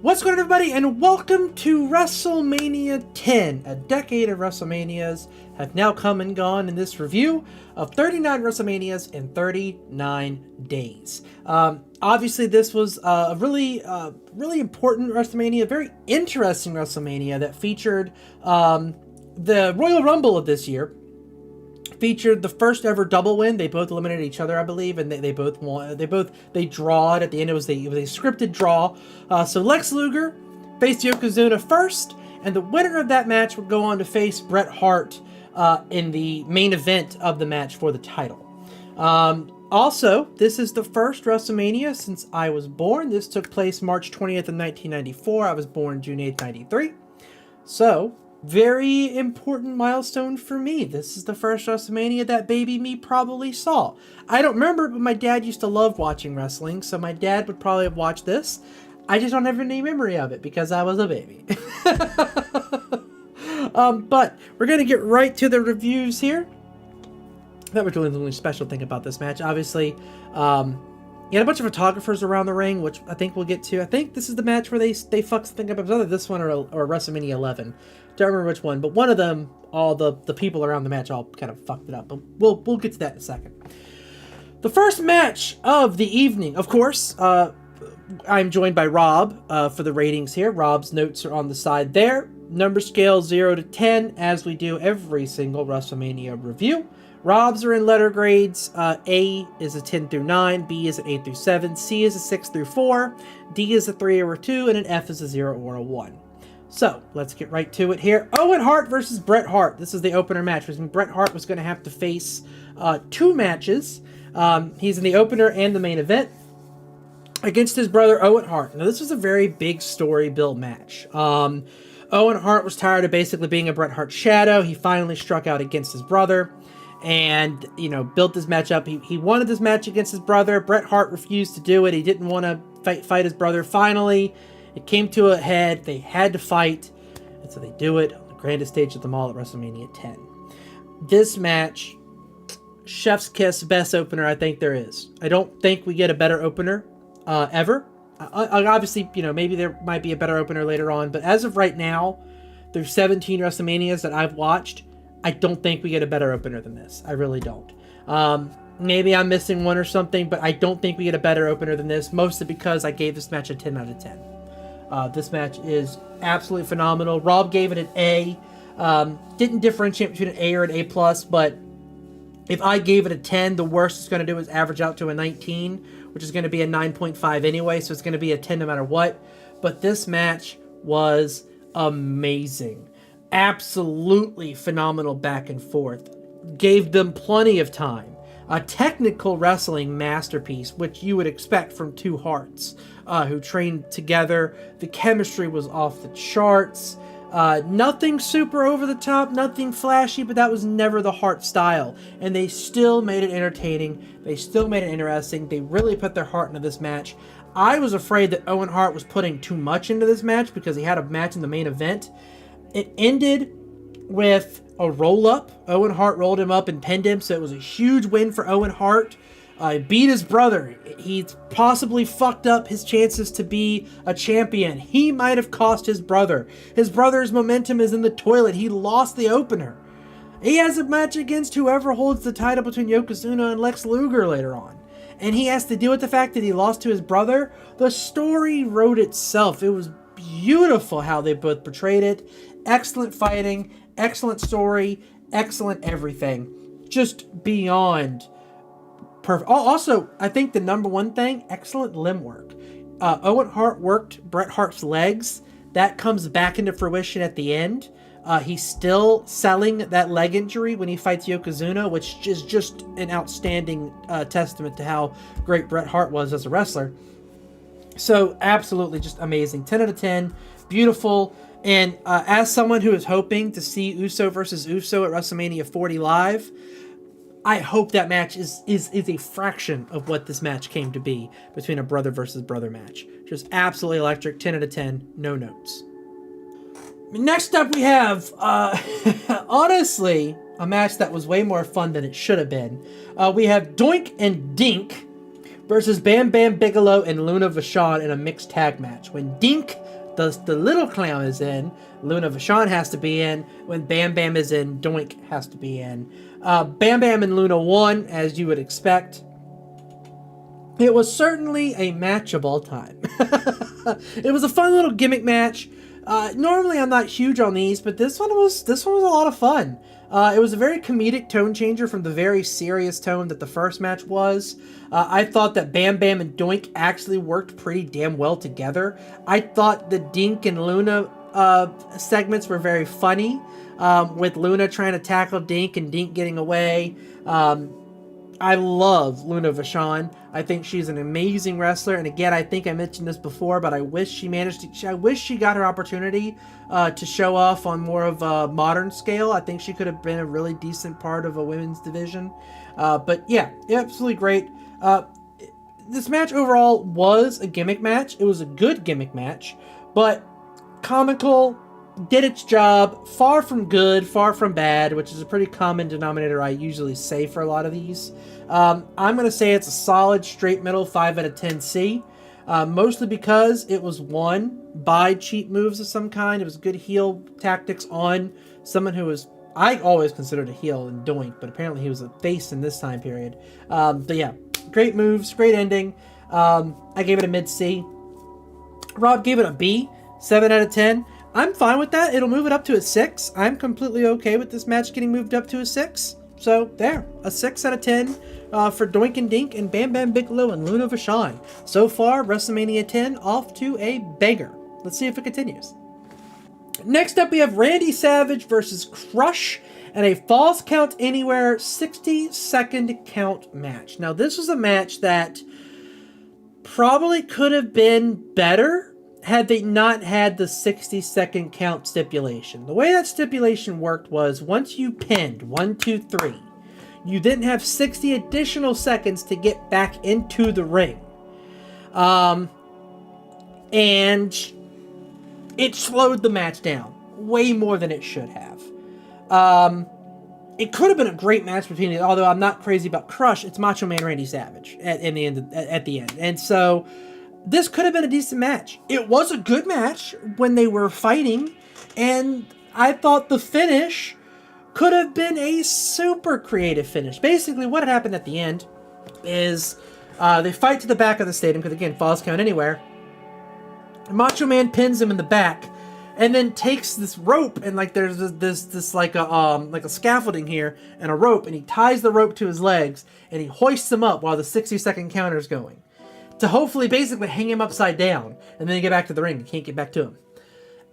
What's going on, everybody, and welcome to Wrestlemania 10. A decade of WrestleManias have now come and gone in this review of 39 WrestleManias in 39 days. Obviously, this was a really important WrestleMania, very interesting WrestleMania that featured the Royal Rumble of this year. Featured the first ever double win. They both eliminated each other, I believe, and they both won. They drawed at the end. It was a scripted draw. So Lex Luger faced Yokozuna first, and the winner of that match would go on to face Bret Hart in the main event of the match for the title. Also, this is the first WrestleMania since I was born. This took place March 20th of 1994. I was born June 8th, 93. So, very important milestone for me. This is the first WrestleMania that baby me probably saw. I don't remember, but my dad used to love watching wrestling, so my dad would probably have watched this. I just don't have any memory of it because I was a baby. But we're going to get right to the reviews here. That was really the only special thing about this match. Obviously, you had a bunch of photographers around the ring, which I think we'll get to. I think this is the match where they fucked something up. It was either this one or WrestleMania 11. Don't remember which one, but one of them, all the people around the match all kind of fucked it up. But we'll get to that in a second. The first match of the evening, of course, I'm joined by Rob for the ratings here. Rob's notes are on the side there. Number scale 0 to 10, as we do every single WrestleMania review. Rob's are in letter grades. A is a 10 through 9, B is an 8 through 7, C is a 6 through 4, D is a 3 or a 2, and an F is a 0 or a 1. So, let's get right to it here. Owen Hart versus Bret Hart. This is the opener match. Bret Hart was going to have to face two matches. He's in the opener and the main event against his brother Owen Hart. Now, this was a very big story-built match. Owen Hart was tired of basically being a Bret Hart shadow. He finally struck out against his brother and, built this match up. He wanted this match against his brother. Bret Hart refused to do it. He didn't want to fight his brother. Finally, it came to a head. They had to fight, and so they do it on the grandest stage of them all at WrestleMania 10. This match, chef's kiss, best opener I think there is. I don't think we get a better opener ever. Obviously, maybe there might be a better opener later on, but as of right now, there's 17 WrestleManias that I've watched. I don't think we get a better opener than this. I really don't. Maybe I'm missing one or something, but I don't think we get a better opener than this, mostly because I gave this match a 10 out of 10. This match is absolutely phenomenal. Rob gave it an A. Didn't differentiate between an A or an A+, but if I gave it a 10, the worst it's going to do is average out to a 19, which is going to be a 9.5 anyway, so it's going to be a 10 no matter what. But this match was amazing. Absolutely phenomenal back and forth. Gave them plenty of time. A technical wrestling masterpiece, which you would expect from two Harts who trained together. The chemistry was off the charts. Nothing super over the top, nothing flashy, but that was never the Hart style. And they still made it entertaining. They still made it interesting. They really put their heart into this match. I was afraid that Owen Hart was putting too much into this match because he had a match in the main event. It ended with a roll-up. Owen Hart rolled him up and pinned him, so it was a huge win for Owen Hart. Beat his brother. He possibly fucked up his chances to be a champion. He might have cost his brother. His brother's momentum is in the toilet. He lost the opener. He has a match against whoever holds the title between Yokozuna and Lex Luger later on. And he has to deal with the fact that he lost to his brother. The story wrote itself. It was beautiful how they both portrayed it. Excellent fighting, excellent story, excellent everything. Just beyond perfect. Also, I think the number one thing, excellent limb work. Owen Hart worked Bret Hart's legs. That comes back into fruition at the end. He's still selling that leg injury when he fights Yokozuna, which is just an outstanding testament to how great Bret Hart was as a wrestler. So, absolutely just amazing. 10 out of 10. Beautiful. And as someone who is hoping to see Uso versus Uso at WrestleMania 40 live, I hope that match is a fraction of what this match came to be between a brother versus brother match. Just absolutely electric. 10 out of 10. No notes. Next up we have, honestly, a match that was way more fun than it should have been. We have Doink and Dink versus Bam Bam Bigelow and Luna Vachon in a mixed tag match. When Dink the little clown is in, Luna Vachon has to be in. When Bam Bam is in, Doink has to be in. Bam Bam and Luna won, as you would expect. It was certainly a match of all time. It was a fun little gimmick match. Normally I'm not huge on these, but this one was a lot of fun. It was a very comedic tone changer from the very serious tone that the first match was. I thought that Bam Bam and Doink actually worked pretty damn well together. I thought the Dink and Luna segments were very funny, with Luna trying to tackle Dink and Dink getting away. I love Luna Vachon. I think she's an amazing wrestler, and again, I think I mentioned this before, but I wish she got her opportunity to show off on more of a modern scale. I think she could have been a really decent part of a women's division. But yeah, absolutely great. This match overall was a gimmick match. It was a good gimmick match, but comical, did its job, far from good, far from bad, which is a pretty common denominator I usually say for a lot of these. I'm going to say it's a solid straight middle 5 out of 10 C, mostly because it was won by cheap moves of some kind. It was good heel tactics on someone who was, I always considered a heel in Doink, but apparently he was a face in this time period. But yeah, great moves, great ending. I gave it a mid C. Rob gave it a B, 7 out of 10. I'm fine with that. It'll move it up to a 6. I'm completely okay with this match getting moved up to a 6. So there, a 6 out of 10 for Doink and Dink and Bam Bam Bigelow and Luna Vachon. So far, WrestleMania 10 off to a banger. Let's see if it continues. Next up, we have Randy Savage versus Crush and a Falls Count Anywhere 60-second count match. Now, this was a match that probably could have been better had they not had the 60-second count stipulation. The way that stipulation worked was once you pinned 1, 2, 3, you then have 60 additional seconds to get back into the ring. And it slowed the match down way more than it should have. It could have been a great match between it, although I'm not crazy about Crush. It's Macho Man Randy Savage at the end. And so this could have been a decent match. It was a good match when they were fighting, and I thought the finish could have been a super creative finish. Basically, what had happened at the end is they fight to the back of the stadium, because again, Falls Count Anywhere. Macho Man pins him in the back, and then takes this rope, and like there's this like a scaffolding here and a rope, and he ties the rope to his legs, and he hoists him up while the 60-second counter is going, to hopefully basically hang him upside down, and then get back to the ring. You can't get back to him.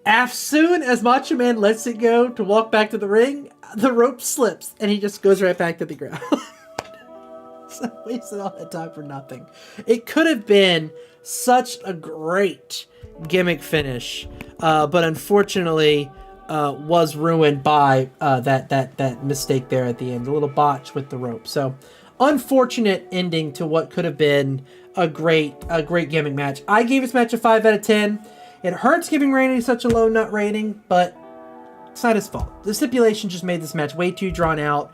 As soon as Macho Man lets it go to walk back to the ring, the rope slips, and he just goes right back to the ground. So wasted all that time for nothing. It could have been such a great gimmick finish, but unfortunately was ruined by that mistake there at the end, a little botch with the rope. So unfortunate ending to what could have been a great gimmick match. I gave this match a 5 out of 10. It hurts giving Randy such a low nut rating, but it's not his fault. The stipulation just made this match way too drawn out.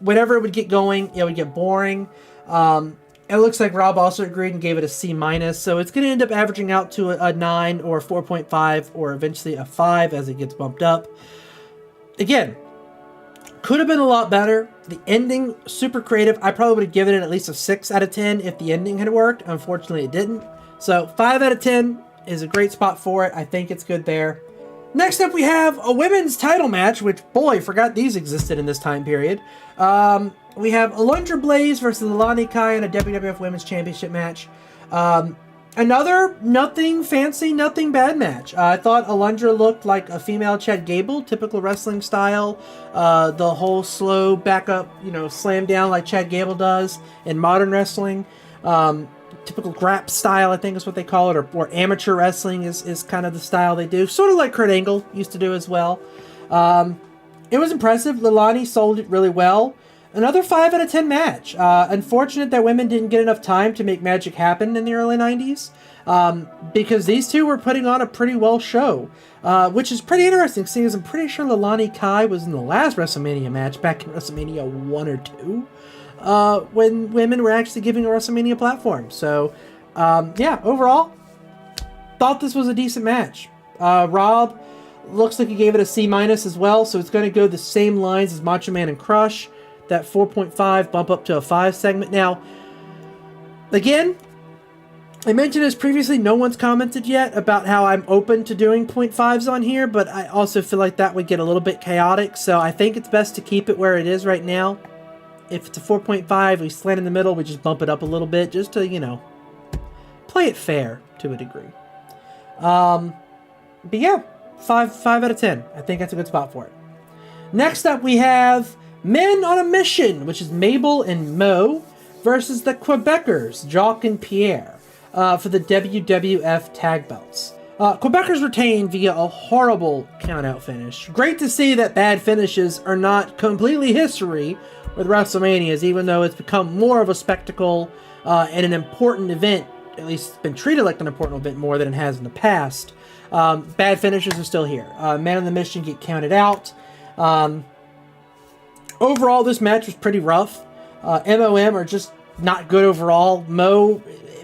Whenever it would get going, it would get boring. It looks like Rob also agreed and gave it a C-, so it's going to end up averaging out to a 9 or a 4.5 or eventually a 5 as it gets bumped up. Again, could have been a lot better. The ending, super creative. I probably would have given it at least a 6 out of 10 if the ending had worked. Unfortunately, it didn't. So 5 out of 10 is a great spot for it. I think it's good there. Next up, we have a women's title match, which, boy, forgot these existed in this time period. We have Alundra Blaze versus Leilani Kai in a WWF Women's Championship match. Another nothing fancy, nothing bad match. I thought Alundra looked like a female Chad Gable, typical wrestling style. The whole slow back up, slam down like Chad Gable does in modern wrestling. Typical grap style, I think is what they call it, or amateur wrestling is kind of the style they do. Sort of like Kurt Angle used to do as well. It was impressive. Leilani sold it really well. Another 5 out of 10 match. Unfortunate that women didn't get enough time to make magic happen in the early 90s. Because these two were putting on a pretty well show. Which is pretty interesting, seeing as I'm pretty sure Leilani Kai was in the last WrestleMania match back in WrestleMania 1 or 2. When women were actually giving a WrestleMania platform. So, yeah, overall, thought this was a decent match. Rob looks like he gave it a C- as well, so it's going to go the same lines as Macho Man and Crush. That 4.5 bump up to a 5 segment. Now, again, I mentioned this previously, no one's commented yet about how I'm open to doing 0.5s on here, but I also feel like that would get a little bit chaotic, so I think it's best to keep it where it is right now. If it's a 4.5, we slant in the middle, we just bump it up a little bit, just to, you know, play it fair to a degree. But yeah, 5 out of 10. I think that's a good spot for it. Next up, we have Men on a Mission, which is Mabel and Mo versus the Quebecers, Jacques and Pierre, for the WWF Tag Belts. Quebecers retained via a horrible count-out finish. Great to see that bad finishes are not completely history with WrestleManias, even though it's become more of a spectacle and an important event. At least it's been treated like an important event more than it has in the past. Bad finishes are still here. Men on the Mission get counted out. Overall, this match was pretty rough. MOM are just not good overall.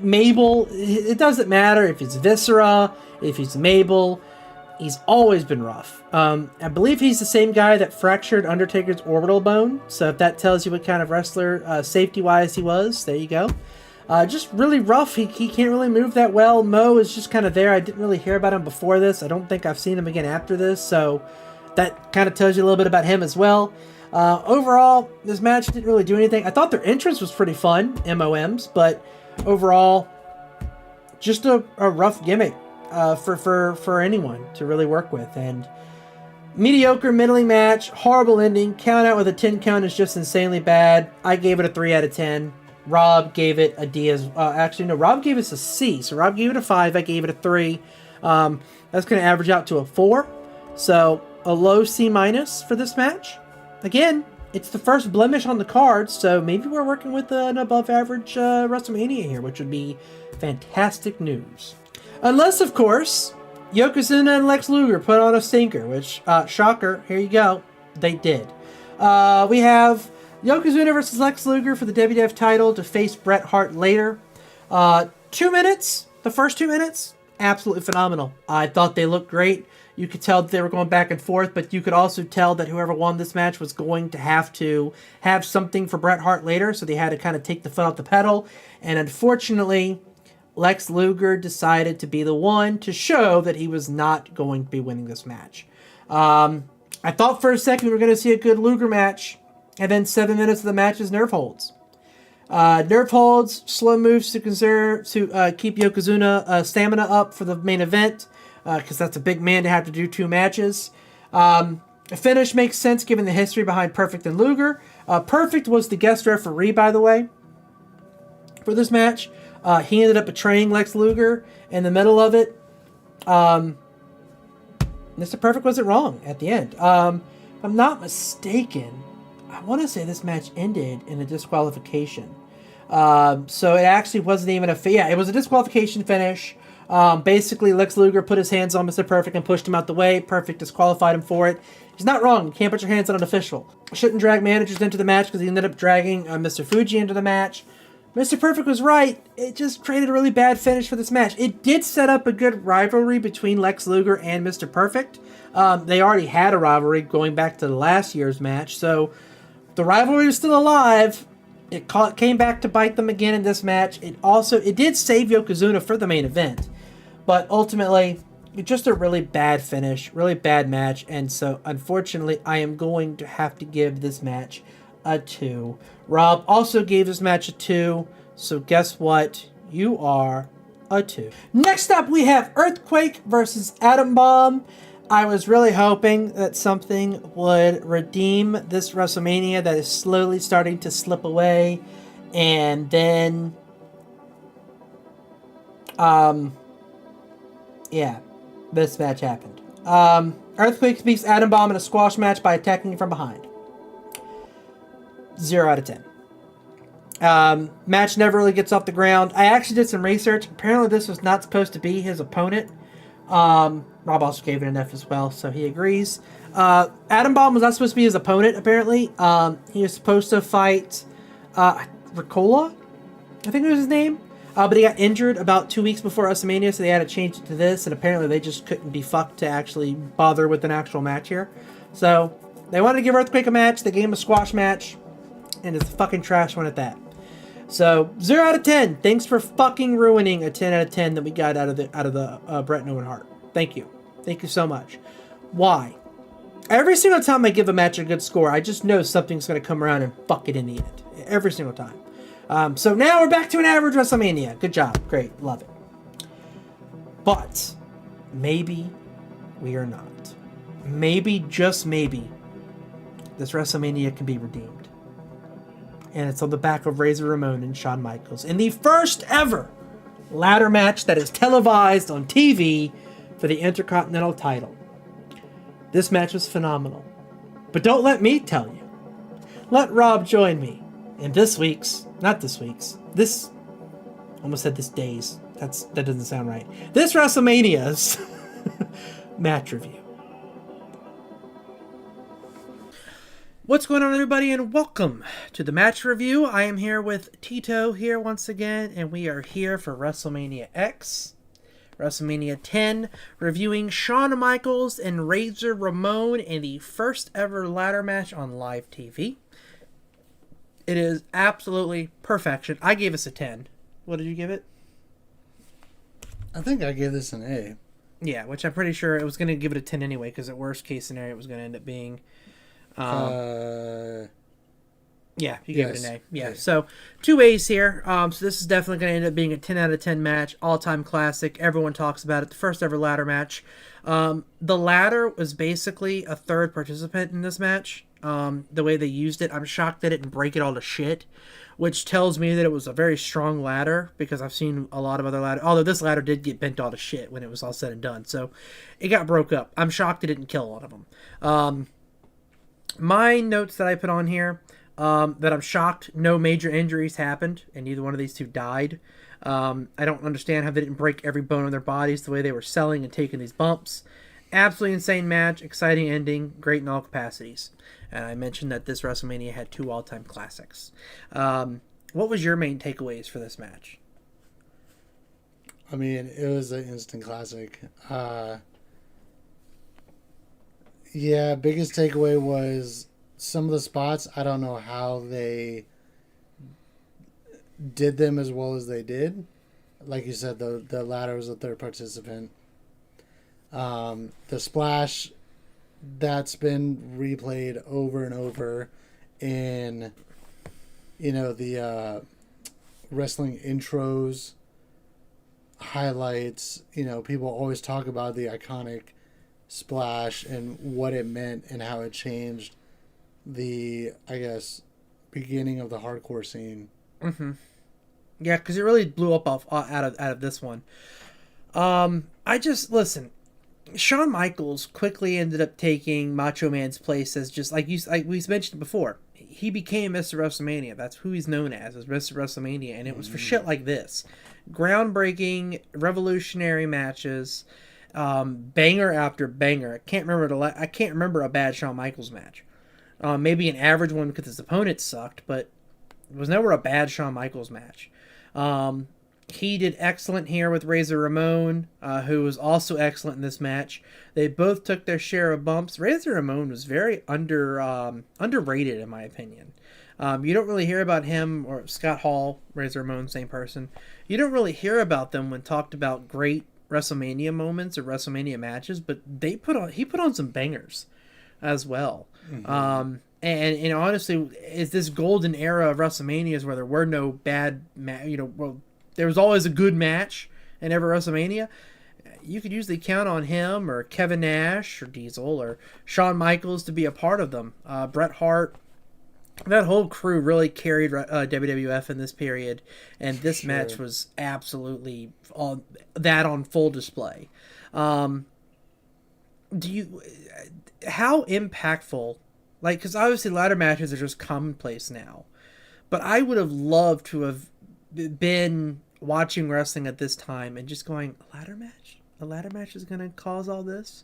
Mabel, it doesn't matter if it's Viscera, if he's Mabel. He's always been rough. I believe he's the same guy that fractured Undertaker's orbital bone. So if that tells you what kind of wrestler, safety-wise, he was, there you go. Just really rough. He can't really move that well. Mo is just kind of there. I didn't really hear about him before this. I don't think I've seen him again after this. So that kind of tells you a little bit about him as well. Overall, this match didn't really do anything. I thought their entrance was pretty fun, MOMs, but overall, just a rough gimmick for anyone to really work with. And mediocre, middling match, horrible ending. Count out with a 10 count is just insanely bad. I gave it a 3 out of 10. Rob gave it a D as actually no, Rob gave us a C. So Rob gave it a 5. I gave it a 3. That's going to average out to a 4. So a low C- for this match. Again, it's the first blemish on the card, so maybe we're working with an above-average WrestleMania here, which would be fantastic news. Unless, of course, Yokozuna and Lex Luger put on a stinker, which, shocker, here you go, they did. We have Yokozuna versus Lex Luger for the WWF title to face Bret Hart later. 2 minutes, the first 2 minutes, absolutely phenomenal. I thought they looked great. You could tell that they were going back and forth, but you could also tell that whoever won this match was going to have something for Bret Hart later, so they had to kind of take the foot off the pedal. And unfortunately, Lex Luger decided to be the one to show that he was not going to be winning this match. I thought for a second we were going to see a good Luger match, and then 7 minutes of the match is nerve holds. Nerve holds, slow moves to keep Yokozuna stamina up for the main event, because that's a big man to have to do 2 matches. The finish makes sense given the history behind Perfect and Luger. Perfect was the guest referee, by the way, for this match. He ended up betraying Lex Luger in the middle of it. Mr. Perfect wasn't wrong at the end. If I'm not mistaken, I want to say this match ended in a disqualification. So it actually wasn't even it was a disqualification finish. Basically, Lex Luger put his hands on Mr. Perfect and pushed him out the way. Perfect disqualified him for it. He's not wrong. You can't put your hands on an official. Shouldn't drag managers into the match because he ended up dragging Mr. Fuji into the match. Mr. Perfect was right. It just created a really bad finish for this match. It did set up a good rivalry between Lex Luger and Mr. Perfect. They already had a rivalry going back to the last year's match, so the rivalry was still alive. It came back to bite them again in this match. It did save Yokozuna for the main event. But ultimately, just a really bad finish, really bad match, and so unfortunately, I am going to have to give this match a 2. Rob also gave this match a 2, so guess what? You are a 2. Next up, we have Earthquake versus Atom Bomb. I was really hoping that something would redeem this WrestleMania that is slowly starting to slip away, and then yeah, this match happened. Earthquake beats Atom Bomb in a squash match by attacking from behind. 0 out of 10. Match never really gets off the ground. I actually did some research. Apparently this was not supposed to be his opponent. Rob also gave it an F as well, so he agrees. Atom Bomb was not supposed to be his opponent, apparently. He was supposed to fight Ricola, I think it was his name. But he got injured about 2 weeks before WrestleMania, so they had to change it to this, and apparently they just couldn't be fucked to actually bother with an actual match here. So they wanted to give Earthquake a match, they gave him a squash match, and it's a fucking trash one at that. So 0 out of 10. Thanks for fucking ruining a 10 out of 10 that we got out of the Bret and Owen Hart. Thank you so much. Why? Every single time I give a match a good score, I just know something's going to come around and fuck it in the end. Every single time. So now we're back to an average WrestleMania. Good job. Great. Love it. But maybe we are not. Maybe, just maybe, this WrestleMania can be redeemed. And it's on the back of Razor Ramon and Shawn Michaels in the first ever ladder match that is televised on TV for the Intercontinental title. This match was phenomenal. But don't let me tell you. Let Rob join me in this almost said this day's. That doesn't sound right. This WrestleMania's match review. What's going on, everybody, and welcome to the match review. I am here with Tito here once again, and we are here for WrestleMania X, WrestleMania 10, reviewing Shawn Michaels and Razor Ramon in the first ever ladder match on live TV. It is absolutely perfection. I gave this a 10. What did you give it? I think I gave this an A. Yeah, which I'm pretty sure it was going to give it a 10 anyway, because at worst case scenario it was going to end up being... yeah, you gave it an A. Yeah, so 2 A's here. So this is definitely going to end up being a 10 out of 10 match, all-time classic. Everyone talks about it. The first ever ladder match. The ladder was basically a third participant in this match. The way they used it, I'm shocked they didn't break it all to shit, which tells me that it was a very strong ladder, because I've seen a lot of other ladders. Although this ladder did get bent all to shit when it was all said and done, so it got broke up. I'm shocked they didn't kill a lot of them. My notes that I put on here, that I'm shocked no major injuries happened, and neither one of these two died. I don't understand how they didn't break every bone in their bodies the way they were selling and taking these bumps. Absolutely insane match, exciting ending, great in all capacities. And I mentioned that this WrestleMania had 2 all-time classics. What was your main takeaways for this match? I mean, it was an instant classic. Yeah, biggest takeaway was some of the spots. I don't know how they did them as well as they did. Like you said, the ladder was a third participant. The splash, that's been replayed over and over in, the wrestling intros, highlights. People always talk about the iconic splash and what it meant and how it changed the, I guess, beginning of the hardcore scene. Mm-hmm. Yeah, because it really blew up out of this one. Listen, Shawn Michaels quickly ended up taking Macho Man's place as just like we mentioned before. He became Mr. WrestleMania. That's who he's known as Mr. WrestleMania, and it was for shit like this, groundbreaking, revolutionary matches. Banger after banger. I can't remember a bad Shawn Michaels match. Maybe an average one because his opponent sucked, but it was never a bad Shawn Michaels match. He did excellent here with Razor Ramon, who was also excellent in this match. They both took their share of bumps. Razor Ramon was very underrated, in my opinion. You don't really hear about him or Scott Hall, Razor Ramon, same person. You don't really hear about them when talked about great WrestleMania moments or WrestleMania matches, but he put on some bangers as well. Mm-hmm. And honestly, is this golden era of WrestleManias where there were no bad there was always a good match in every WrestleMania. You could usually count on him or Kevin Nash or Diesel or Shawn Michaels to be a part of them. Bret Hart. That whole crew really carried WWF in this period, and this match was absolutely on full display. How impactful? Because obviously ladder matches are just commonplace now, but I would have loved to have been watching wrestling at this time and just going, a ladder match? A ladder match is going to cause all this?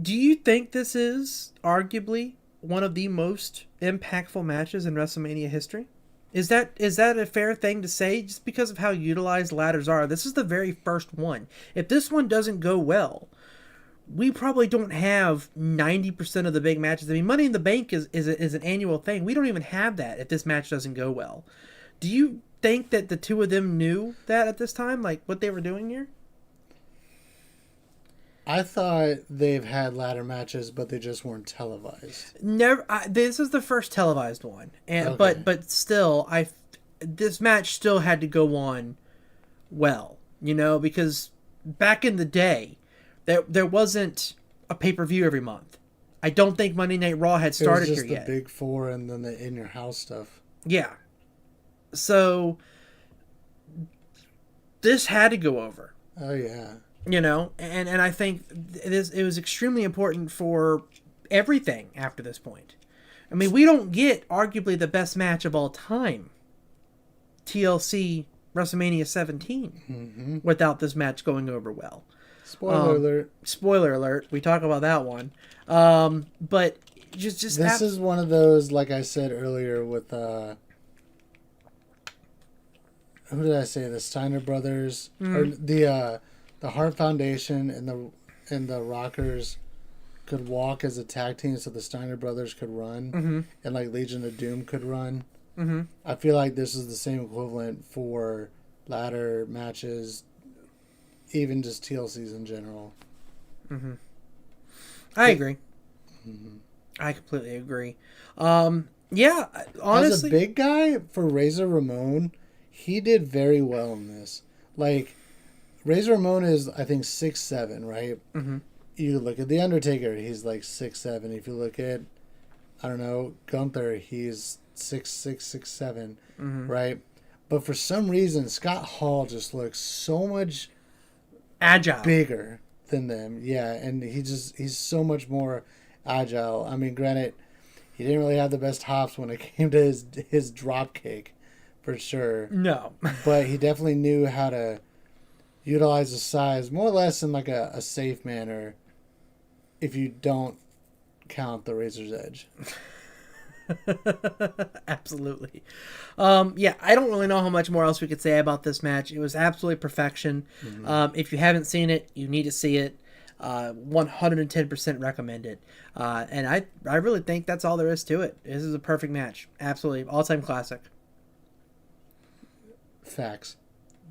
Do you think this is arguably one of the most impactful matches in WrestleMania history? Is that a fair thing to say? Just because of how utilized ladders are, this is the very first one. If this one doesn't go well, we probably don't have 90% of the big matches. I mean, Money in the Bank is an annual thing. We don't even have that if this match doesn't go well. Do you think that the two of them knew that at this time, like what they were doing here? I thought they've had ladder matches, but they just weren't televised. Never. This is the first televised one, and Okay. but still, this match still had to go on well, because back in the day, there wasn't a pay-per-view every month. I don't think Monday Night Raw had started it was here just yet. the Big Four and then the In Your House stuff. Yeah. So this had to go over. Oh yeah. And I think it was extremely important for everything after this point. I mean, we don't get arguably the best match of all time, TLC WrestleMania 17, without this match going over well. Spoiler alert. Spoiler alert. We talk about that one. But just this is one of those, like I said earlier, with who did I say? The Steiner brothers, or the Hart Foundation and the Rockers could walk as a tag team, so the Steiner brothers could run, and like Legion of Doom could run. I feel like this is the same equivalent for ladder matches, even just TLCs in general. I agree. I completely agree. Yeah, honestly, as a big guy for Razor Ramon, he did very well in this. Like, Razor Ramon is, I think, 6'7", right? You look at The Undertaker, he's like 6'7". If you look at, I don't know, Gunther, he's 6'6", 6'7", right? But for some reason, Scott Hall just looks so much agile, bigger than them. Yeah, and he's so much more agile. I mean, granted, he didn't really have the best hops when it came to his drop kick, for sure. No. But he definitely knew how to utilize his size more or less in like a safe manner, if you don't count the Razor's Edge. Absolutely. Yeah, I don't really know how much more else we could say about this match. It was absolutely perfection. If you haven't seen it, you need to see it. 110% recommend it. And I really think that's all there is to it. This is a perfect match. Absolutely. All-time classic. Facts.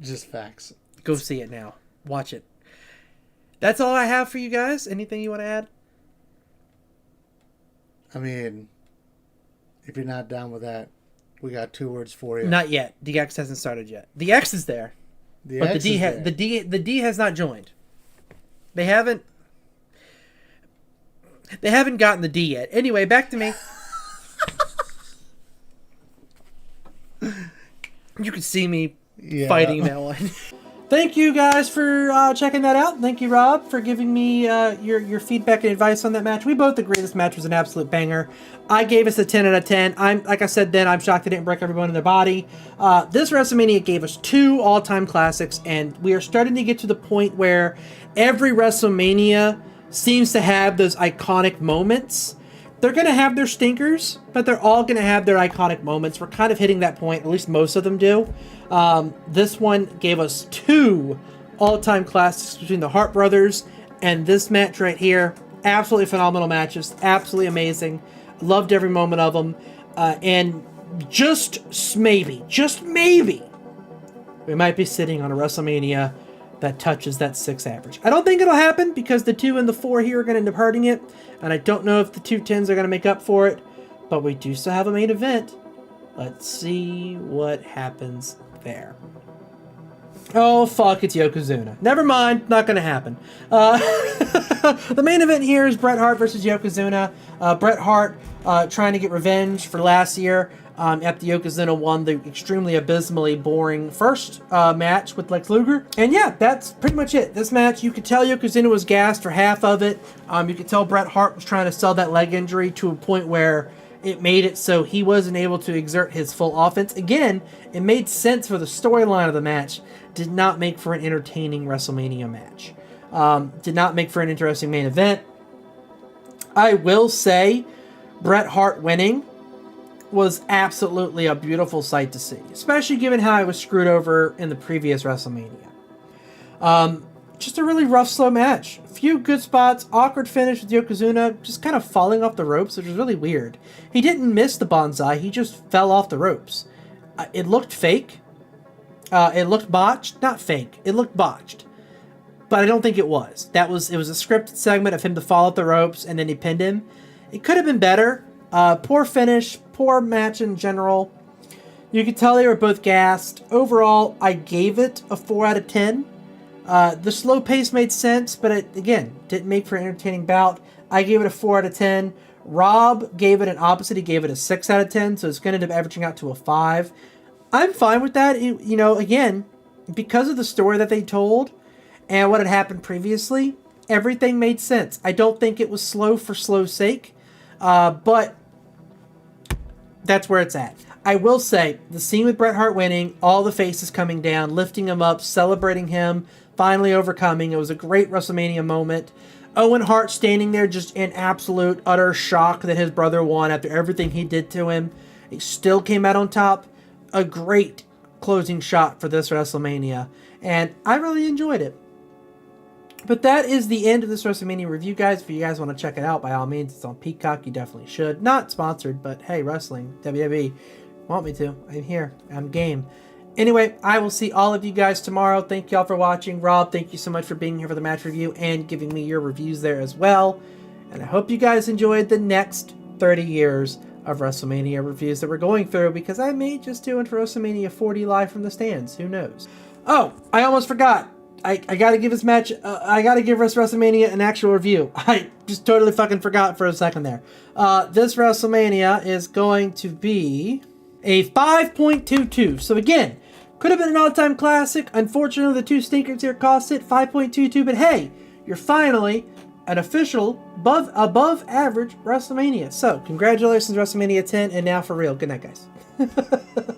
Just facts. Go see it now. Watch it. That's all I have for you guys. Anything you want to add? I mean, if you're not down with that, we got 2 words for you. Not yet. The X hasn't started yet. The X is there. But the D has not joined. They haven't gotten the D yet. Anyway, back to me. You can see me fighting that one. Thank you guys for checking that out. Thank you, Rob, for giving me your feedback and advice on that match. We both agree this match was an absolute banger. I gave us a 10 out of 10. Like I said then, I'm shocked they didn't break every bone in their body. This WrestleMania gave us 2 all-time classics, and we are starting to get to the point where every WrestleMania seems to have those iconic moments. They're going to have their stinkers, but they're all going to have their iconic moments. We're kind of hitting that point, at least most of them do. This one gave us 2 all-time classics between the Hart brothers and this match right here. Absolutely phenomenal matches. Absolutely amazing. Loved every moment of them. And just maybe, we might be sitting on a WrestleMania that touches that 6 average. I don't think it'll happen because the 2 and the 4 here are going to end up hurting it. And I don't know if the 2 10s are going to make up for it. But we do still have a main event. Let's see what happens there. Oh, fuck, it's Yokozuna. Never mind, not going to happen. The main event here is Bret Hart versus Yokozuna. Bret Hart trying to get revenge for last year after Yokozuna won the extremely abysmally boring first match with Lex Luger. And yeah, that's pretty much it. This match, you could tell Yokozuna was gassed for half of it. You could tell Bret Hart was trying to sell that leg injury to a point where it made it so he wasn't able to exert his full offense. Again, it made sense for the storyline of the match. Did not make for an entertaining WrestleMania match. Did not make for an interesting main event. I will say, Bret Hart winning was absolutely a beautiful sight to see, especially given how I was screwed over in the previous WrestleMania. Just a really rough, slow match. A few good spots, awkward finish with Yokozuna, just kind of falling off the ropes, which was really weird. He didn't miss the bonsai, he just fell off the ropes. It looked fake. It looked botched. Not fake, it looked botched. But I don't think it was. It was a scripted segment of him to fall off the ropes, and then he pinned him. It could have been better. Poor finish, poor match in general. You could tell they were both gassed. Overall, I gave it a 4 out of 10. The slow pace made sense, but it, again, didn't make for an entertaining bout. I gave it a 4 out of 10. Rob gave it an opposite. He gave it a 6 out of 10, so it's going to end up averaging out to a 5. I'm fine with that. You know, again, because of the story that they told and what had happened previously, everything made sense. I don't think it was slow for slow's sake, but that's where it's at. I will say, the scene with Bret Hart winning, all the faces coming down, lifting him up, celebrating him, finally overcoming. It was a great WrestleMania moment. Owen Hart standing there just in absolute, utter shock that his brother won after everything he did to him. He still came out on top. A great closing shot for this WrestleMania, and I really enjoyed it. But that is the end of this WrestleMania review, guys. If you guys want to check it out, by all means, it's on Peacock. You definitely should. Not sponsored, but hey, wrestling, WWE. Want me to? I'm here. I'm game. Anyway, I will see all of you guys tomorrow. Thank y'all for watching. Rob, thank you so much for being here for the match review and giving me your reviews there as well. And I hope you guys enjoyed the next 30 years of WrestleMania reviews that we're going through, because I may just do it for WrestleMania 40 live from the stands. Who knows? Oh, I almost forgot. I gotta give this match, I gotta give this WrestleMania an actual review. I just totally fucking forgot for a second there. This WrestleMania is going to be a 5.22. So again, could have been an all-time classic. Unfortunately, the two stinkers here cost it 5.22, but hey, you're finally an official above average WrestleMania. So congratulations, WrestleMania 10, and now for real. Good night, guys.